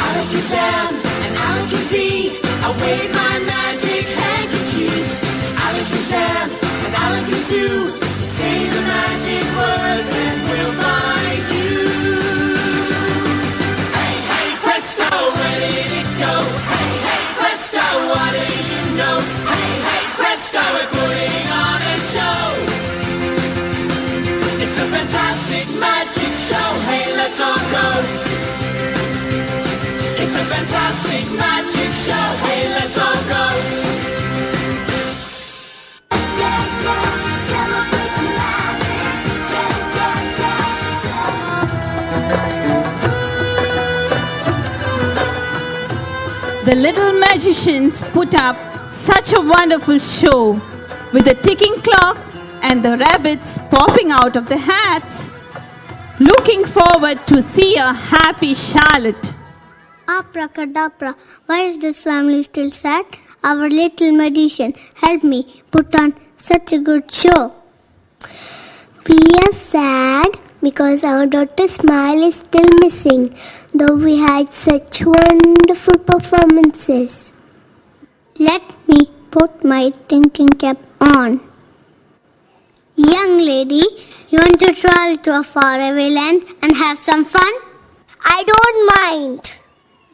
H: Alakazam and Alakazee, I wave my magic handkerchief. Alakazam and Alakazoo, say the magic words and we'll find you. Hey, hey, presto, where did it go? Hey, hey, presto, what do you know? Hey, hey, presto, we're putting on a show. It's a fantastic magic show. Hey, let's all go. It's a fantastic magic show. Hey, let's all go.
A: The little magicians put up such a wonderful show with the ticking clock and the rabbits popping out of the hats. Looking forward to see a happy Charlotte.
C: Abracadabra, why is this family still sad? Our little magician, help me put on such a good show. We are sad because our daughter's smile is still missing, though we had such wonderful performances. Let me put my thinking cap on. Young lady, you want to travel to a faraway land and have some fun? I don't mind.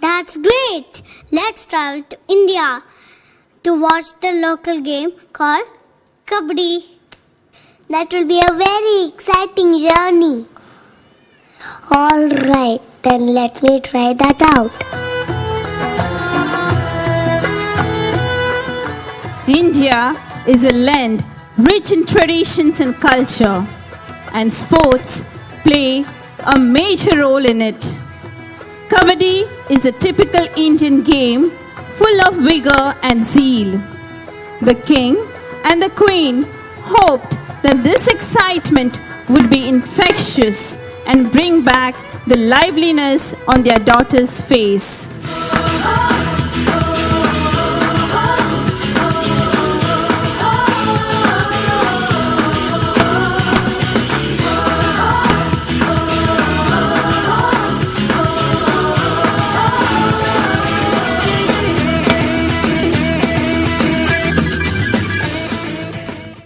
C: That's great. Let's travel to India to watch the local game called Kabaddi. That will be a very exciting journey. All right, then let me try that out.
A: India is a land rich in traditions and culture, and sports play a major role in it. Kabaddi is a typical Indian game full of vigor and zeal. The king and the queen hoped that this excitement would be infectious and bring back the liveliness on their daughter's face.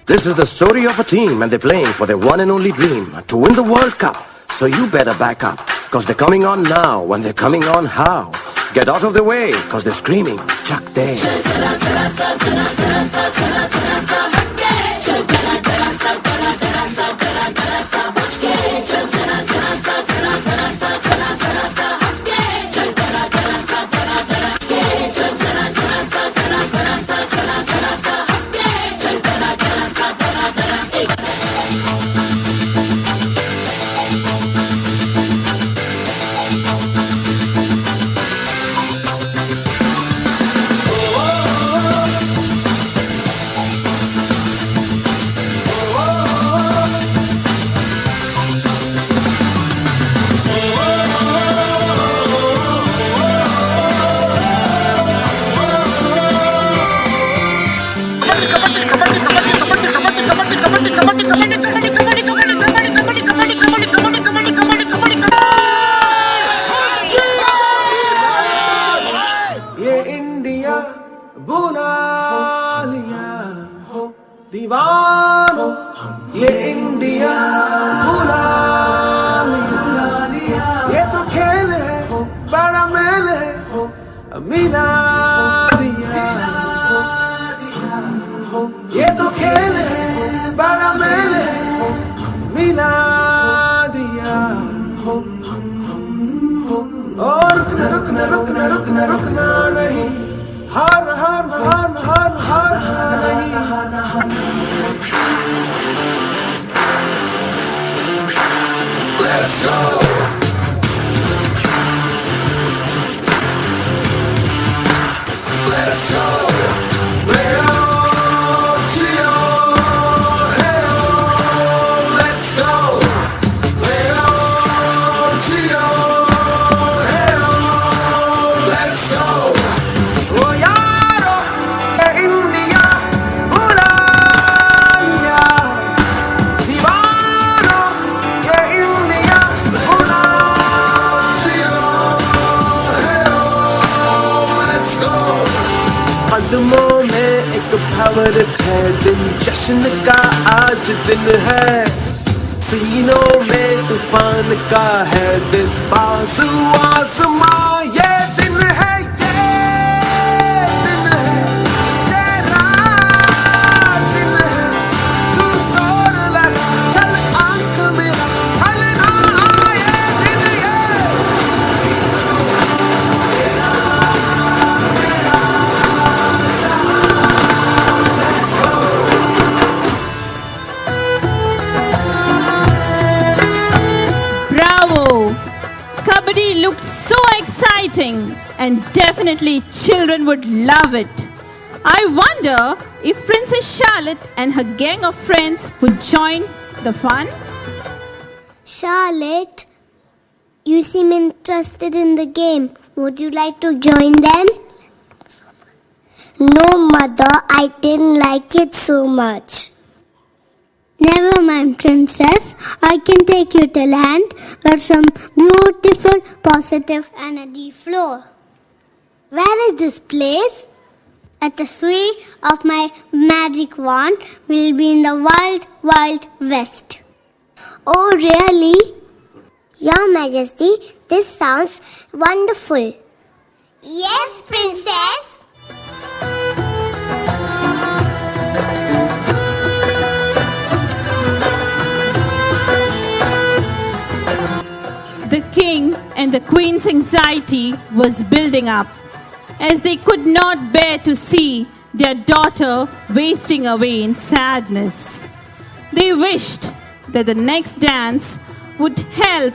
I: This is the story of a team and they're playing for their one and only dream, to win the World Cup. So you better back up, cause they're coming on now. When they're coming on, how? Get out of the way, cause they're screaming, Chuck there.
H: ये India बुला लिया हो दीवानो, ये India बुला लिया, ये तो खेल है बड़ा मेल है मिला दिया, ये तो खेल है बड़ा मेल है मिला दिया। और रुकना रुकना रुकना रुकना रुकना नहीं, हार हार हार हार हार नहीं। Let's go. Let's go. Leo, Chio, Heo. Let's go. Leo, Chio. Let's go. Oh yaro, India bula liya, दीवानो, ये India bula liya, let's go. कदमों में एक भंवर है, दिन जश्न का आज दिन है, सीनों में तूफान का है दिन, बाजू आसमां ये दिन है, ये दिन है, तेरा दिन है, तू जोर लगा चल आंख में ढलना, ये दिन ये
A: Bravo! Kabaddi looked so exciting and definitely children would love it. I wonder if Princess Charlotte and her gang of friends would join the fun.
C: Charlotte, you seem interested in the game. Would you like to join them? No, Mother, I didn't like it so much. Never mind, Princess. I can take you to land where some beautiful, positive energy flow. Where is this place? At the sway of my magic wand, we'll be in the wild, wild west. Oh, really? Your Majesty, this sounds wonderful. Yes, Princess.
A: The king and the queen's anxiety was building up as they could not bear to see their daughter wasting away in sadness. They wished that the next dance would help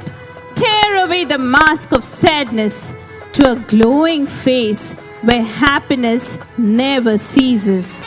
A: tear away the mask of sadness to a glowing face where happiness never ceases.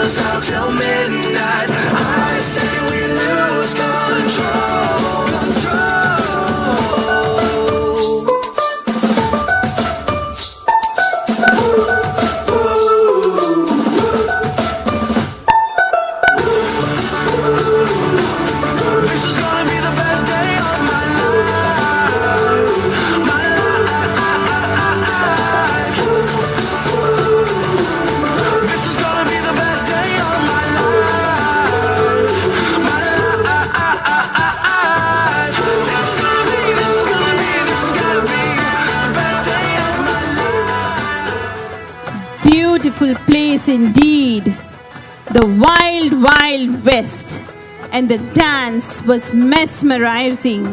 H: goes out till midnight. I say we lose control. This is gonna be the best day of my life. My life. This is gonna be the best day of my life. My life. This is gonna be the best day of my life.
A: Beautiful place indeed. The wild, wild west. And the dance was mesmerizing.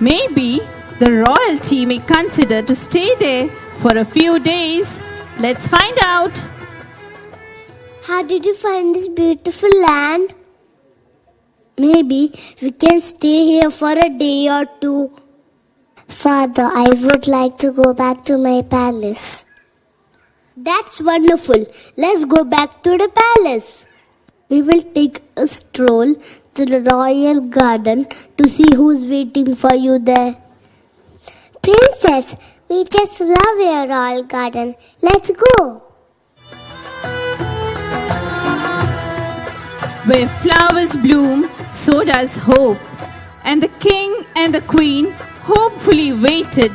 A: Maybe the royalty may consider to stay there for a few days. Let's find out.
C: How did you find this beautiful land? Maybe we can stay here for a day or two. Father, I would like to go back to my palace. That's wonderful. Let's go back to the palace. We will take a stroll to the royal garden to see who's waiting for you there. Princess, we just love your royal garden. Let's go.
A: Where flowers bloom, so does hope. And the king and the queen hopefully waited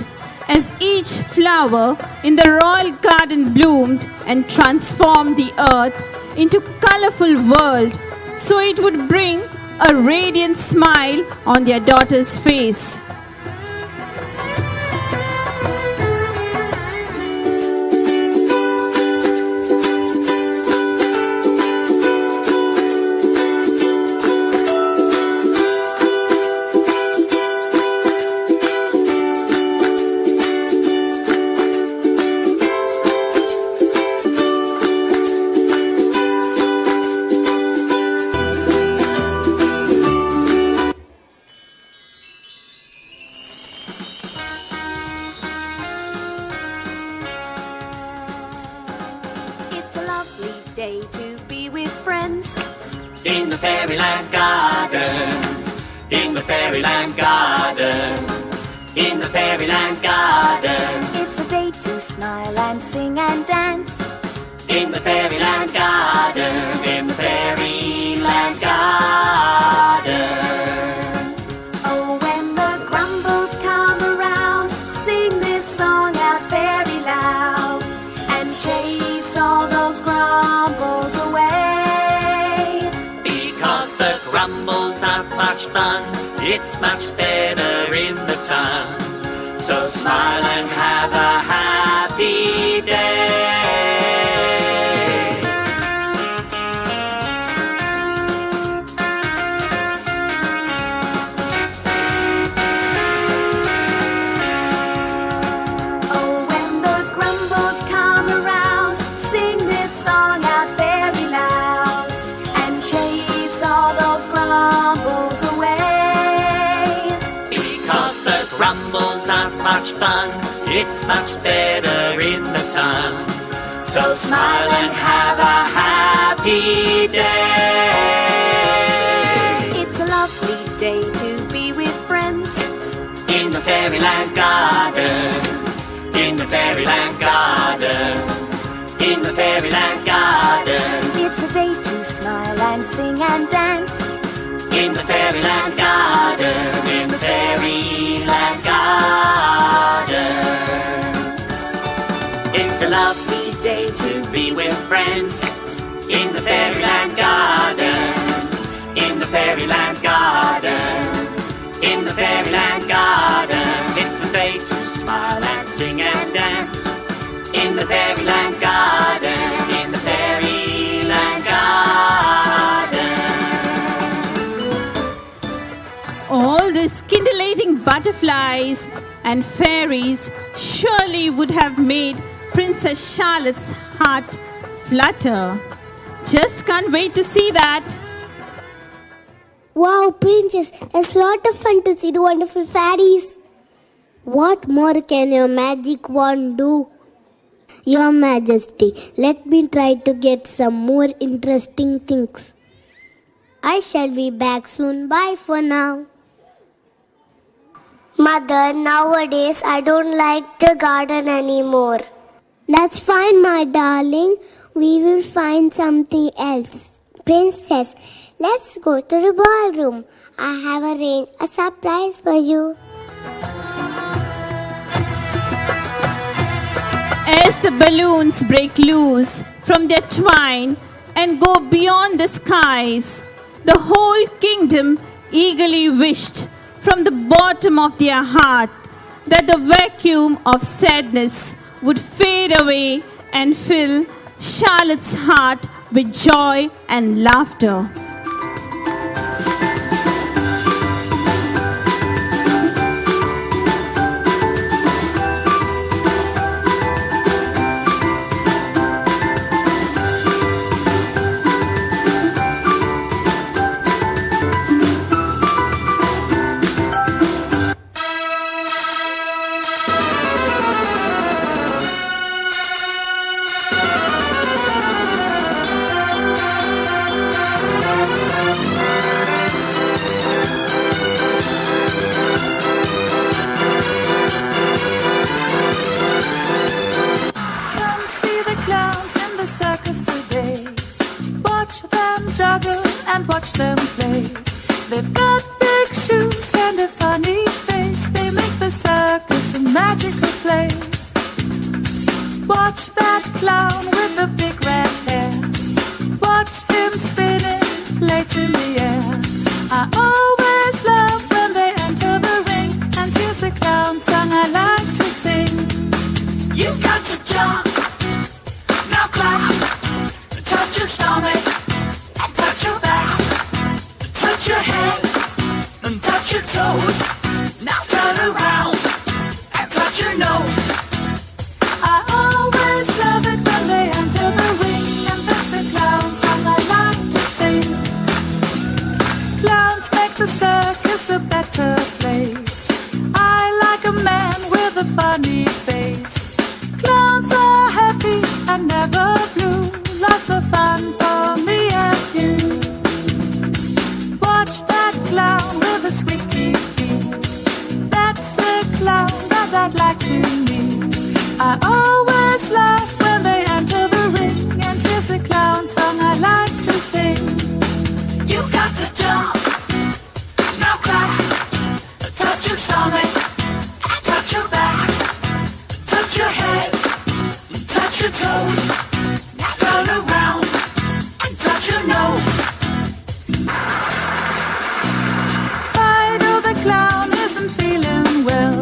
A: as each flower in the royal garden bloomed and transformed the earth into colorful world, so it would bring a radiant smile on their daughter's face.
J: Day to be with friends
D: In the fairyland garden, in the fairyland garden, in the fairyland garden,
J: It's a day to smile and sing and dance
D: in the fairyland garden, in the fairyland garden.
J: Oh, when the grumbles come around, sing this song out very loud and chase all those grumbles away.
D: Because the grumbles aren't much fun, it's much better in the sun. So smile and have a happy day.
J: Oh, when the grumbles come around, sing this song out very loud and chase all those grumbles away.
D: Because the grumbles aren't much fun, it's much better in the sun. So smile and have a happy day.
J: It's a lovely day to be with friends
D: In the fairyland garden, in the fairyland garden, in the fairyland garden,
J: It's a day to smile and sing and dance
D: in the fairyland garden, in the fairyland garden. It's a lovely day to be with friends in the fairyland garden, in the fairyland garden, in the fairyland garden. It's a day to smile and sing and dance in the fairyland garden, in the fairyland garden.
A: All the scintillating butterflies and fairies surely would have made Princess Charlotte's heart flutter. Just can't wait to see that.
C: Wow, Princess, it's a lot of fun to see the wonderful fairies. What more can your magic wand do? Your Majesty, let me try to get some more interesting things. I shall be back soon. Bye for now. Mother, nowadays I don't like the garden anymore. That's fine, my darling. We will find something else. Princess, let's go to the ballroom. I have arranged a surprise for you.
A: As the balloons break loose from their twine and go beyond the skies, the whole kingdom eagerly wished from the bottom of their heart that the vacuum of sadness would fade away and fill Charlotte's heart with joy and laughter.
J: Come see the clowns in the circus today. Watch them juggle and watch them play. They've got big shoes and a funny face. They make the circus a magical place. Watch that clown with the big red hair. Watch him spinning late in the air. I always love when they enter the ring. And here's the clown song I like to sing.
D: You've got to jump, now clap, touch your stomach, and touch your back, touch your head, and touch your toes. Now turn around, and touch your nose.
J: I always love it when they enter the ring. And that's the clown song I like to sing. Clowns make the circus a better place. I like a man with a funny face. Clowns are happy and never blue. Lots of fun for me and you. Watch that clown with a squeaky feet. That's a clown that I'd like to meet. I always laugh when they enter the ring. And here's the clown song I like to sing.
D: You've got to jump, now clap, touch your stomach, and touch your back, touch your head, touch your toes. Now turn around and touch your nose.
J: Fido the clown isn't feeling well.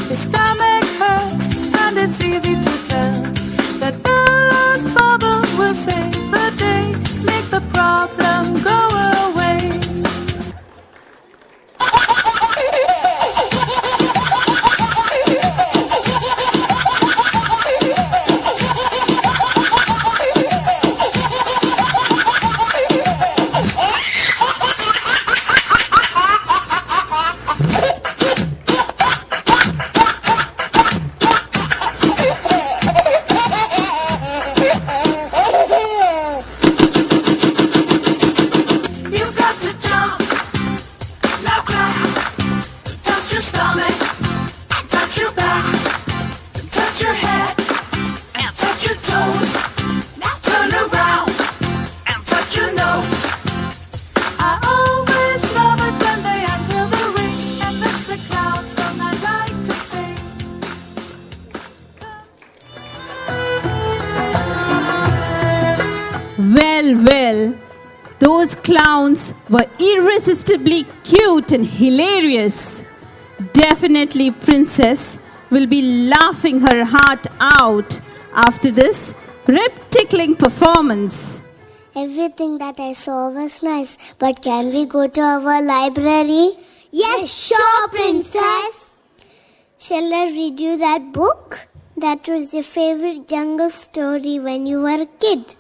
J: His stomach hurts and it's easy to tell that Bella's bubble will save the day, make the problem go away.
D: You've got to jump, now clap, touch your stomach, and touch your back, and touch your head, and touch your toes. Now turn around and touch your nose.
J: I always love it when they enter the ring. And that's the clown song I like to sing.
A: Well, those clowns were irresistibly cute and hilarious. Definitely, Princess will be laughing her heart out after this rib-tickling performance.
C: Everything that I saw was nice, but can we go to our library? Yes, sure, Princess. Shall I read you that book? That was your favorite jungle story when you were a kid.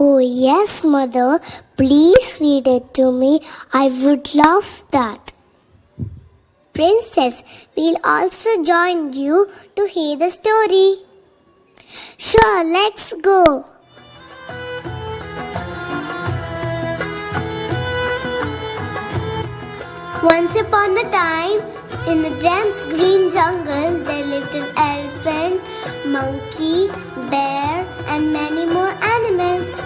C: Oh, yes, Mother. Please read it to me. I would love that. Princess, we'll also join you to hear the story. Sure, let's go. Once upon a time, in the dense green jungle, there lived an elephant, monkey, bear, and many more animals.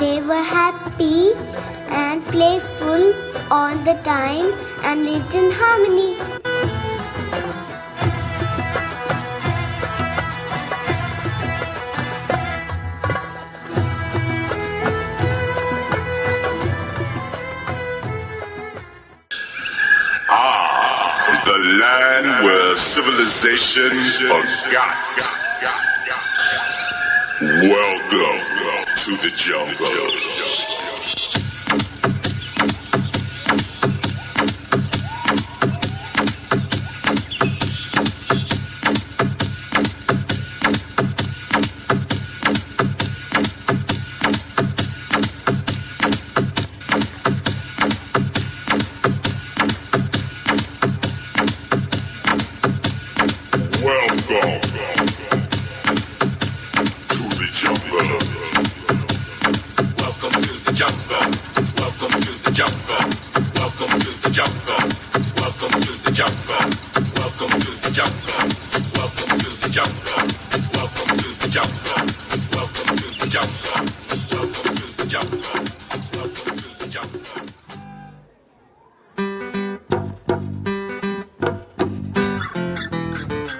C: They were happy and playful all the time and lived in harmony.
K: The land where civilization forgot. Welcome to the jungle.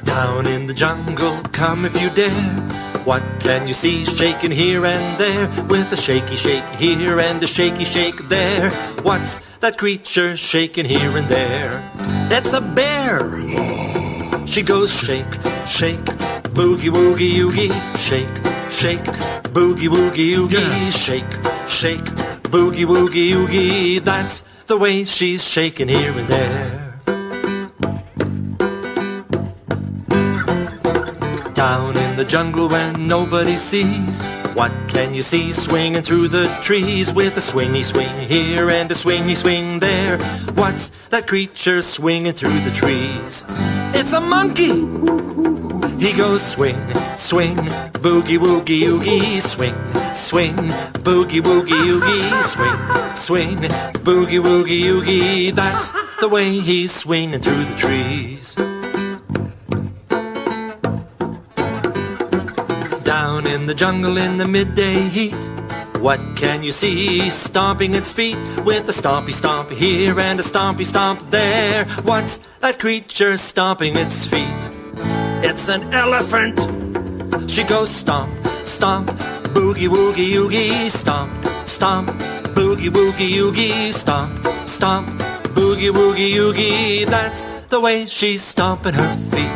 H: Down in the jungle, come if you dare. What can you see shaking here and there? With a shaky shake here and a shaky shake there. What's that creature shaking here and there? It's a bear. She goes shake, shake, boogie woogie oogie. Shake, shake, boogie woogie oogie. Shake, shake, boogie woogie oogie. That's the way she's shaking here and there. Down in the jungle where nobody sees, what can you see swinging through the trees? With a swingy swing here and a swingy swing there. What's that creature swinging through the trees? It's a monkey! He goes swing, swing, boogie woogie oogie. Swing, swing, boogie woogie oogie. Swing, swing, boogie woogie oogie. That's the way he's swinging through the trees. Down in the jungle in the midday heat, what can you see stomping its feet? With a stompy stomp here and a stompy stomp there. What's that creature stomping its feet? It's an elephant. She goes stomp, stomp, boogie woogie oogie. Stomp, stomp, boogie woogie oogie. Stomp, stomp, boogie woogie oogie. That's the way she's stomping her feet.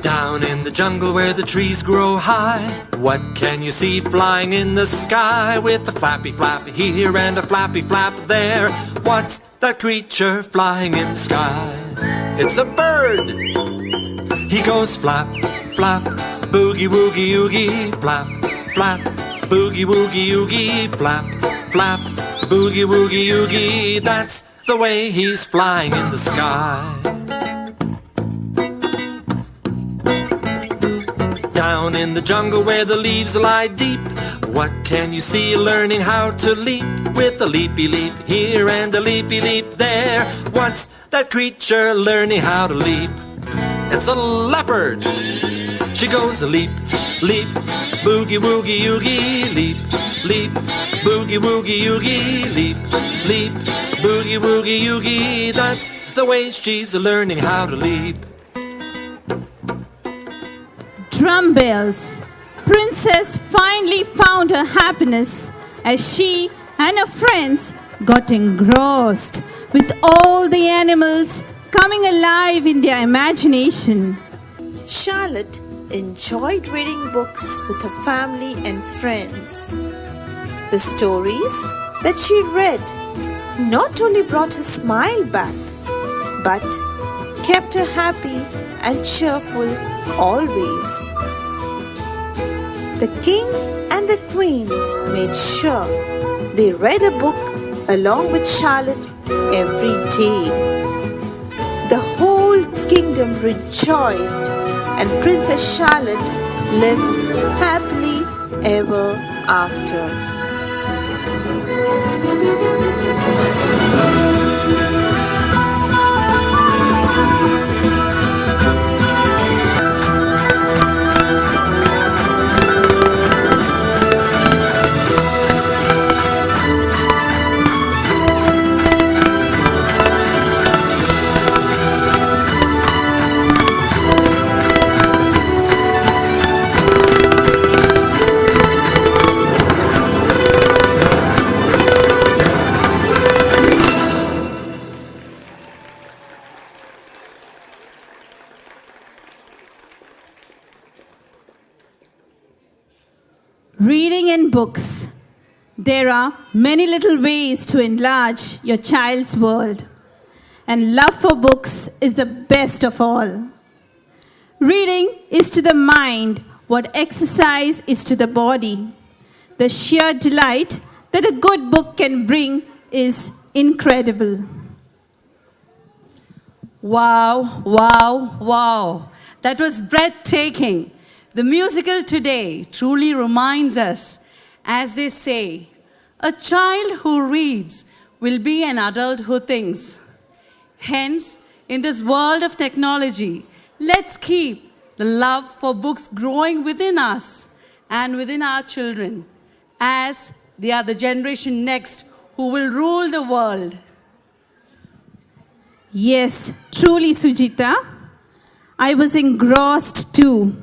H: Down in the jungle where the trees grow high, what can you see flying in the sky? With a flappy flap here and a flappy flap there. What's that creature flying in the sky? It's a bird. He goes flap, flap, boogie woogie oogie. Flap, flap, boogie woogie oogie. Flap, flap, boogie woogie oogie. That's the way he's flying in the sky. Down in the jungle where the leaves lie deep, what can you see learning how to leap? With a leapy leap here and a leapy leap there. What's that creature learning how to leap? It's a leopard. She goes a leap, leap, boogie woogie oogie. Leap, leap, boogie woogie oogie. Leap, leap, boogie woogie oogie. That's the way she's learning how to leap.
A: Drum bells. Princess finally found her happiness as she and her friends got engrossed with all the animals coming alive in their imagination.
G: Charlotte enjoyed reading books with her family and friends. The stories that she read not only brought a smile back, but kept her happy and cheerful always. The king and the queen made sure They read a book along with Charlotte every day. The whole kingdom rejoiced, and Princess Charlotte lived happily ever after.
A: Reading in books. There are many little ways to enlarge your child's world, and love for books is the best of all. Reading is to the mind what exercise is to the body. The sheer delight that a good book can bring is incredible.
B: Wow, wow, wow. That was breathtaking. The musical today truly reminds us, as they say, a child who reads will be an adult who thinks. Hence, in this world of technology, let's keep the love for books growing within us and within our children, as they are the generation next who will rule the world.
A: Yes, truly, Sujita. I was engrossed too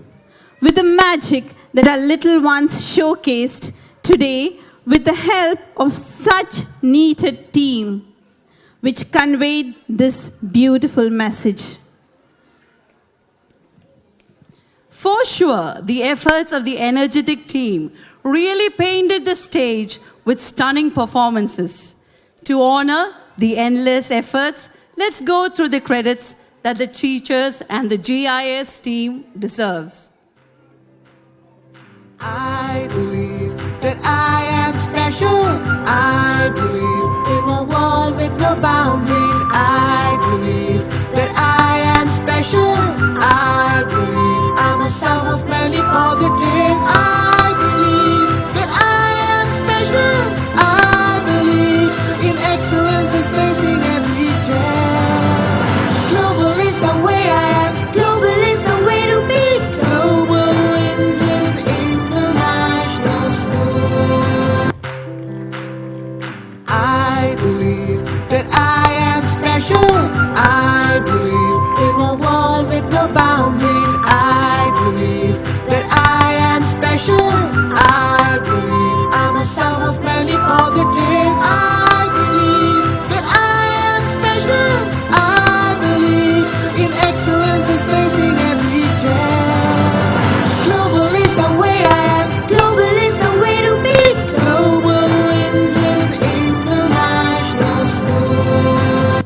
A: with the magic that our little ones showcased today with the help of such neated team, which conveyed this beautiful message.
B: For sure, the efforts of the energetic team really painted the stage with stunning performances. To honor the endless efforts, let's go through the credits that the teachers and the GIS team deserves.
H: I believe that I am special. I believe in a world with no boundaries. I believe that I am special. I believe I'm a sum of many positives. I believe that I am special. I believe in excellence and facing every day. Global is the way I am. Global is the way to be. Global Indian International School. I believe that I am special. I believe in a world with no boundaries. I believe that I am special. I believe I'm a sum of many positives. I believe that I am special. I believe in excellence and facing every day. Global is the way I am. Global is the way to be. Global Indian International School.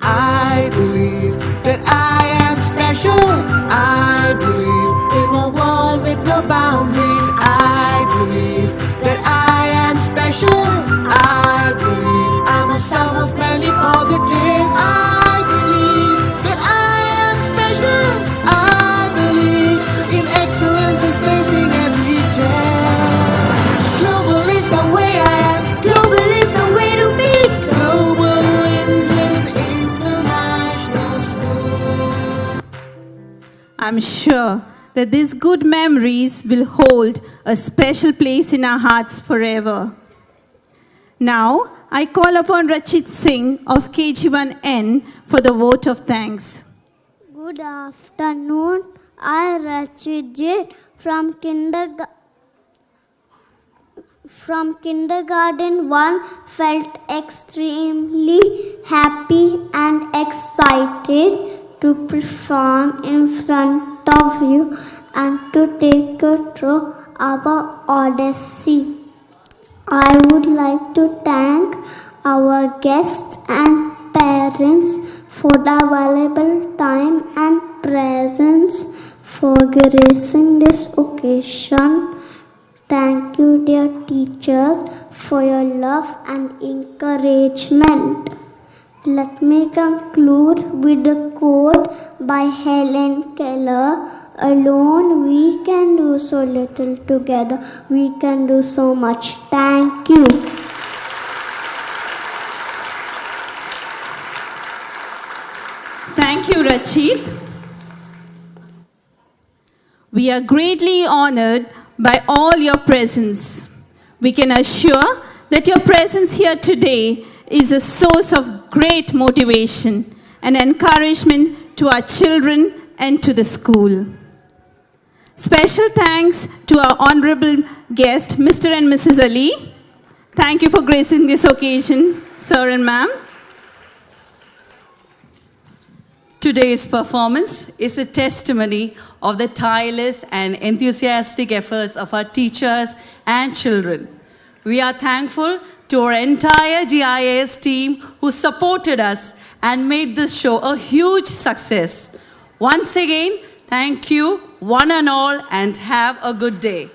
H: I believe that I am special. I believe in a world with no boundaries. I believe that I am special. I believe I'm a sum of many positives. I believe that I am special. I believe in excellence and facing every day. Global is the way I am. Global is the way to be. Global Indian International School.
A: I'm sure that these good memories will hold a special place in our hearts forever. Now, I call upon Rachit Singh of KG1N for the vote of thanks.
C: Good afternoon. I, Rachit from kindergarten 1 felt extremely happy and excited to perform in front of you and to take you through our Odyssey. I would like to thank our guests and parents for the valuable time and presence for gracing this occasion. Thank you, dear teachers, for your love and encouragement. Let me conclude with a quote by Helen Keller. Alone we can do so little, together we can do so much. Thank you.
A: Thank you, Rachit. We are greatly honored by all your presence. We can assure that your presence here today is a source of great motivation and encouragement to our children and to the school. Special thanks to our honorable guest, Mr. and Mrs. Ali. Thank you for gracing this occasion, sir and ma'am.
B: Today's performance is a testimony of the tireless and enthusiastic efforts of our teachers and children. We are thankful to our entire GIAS team who supported us and made this show a huge success. Once again, thank you, one and all, and have a good day.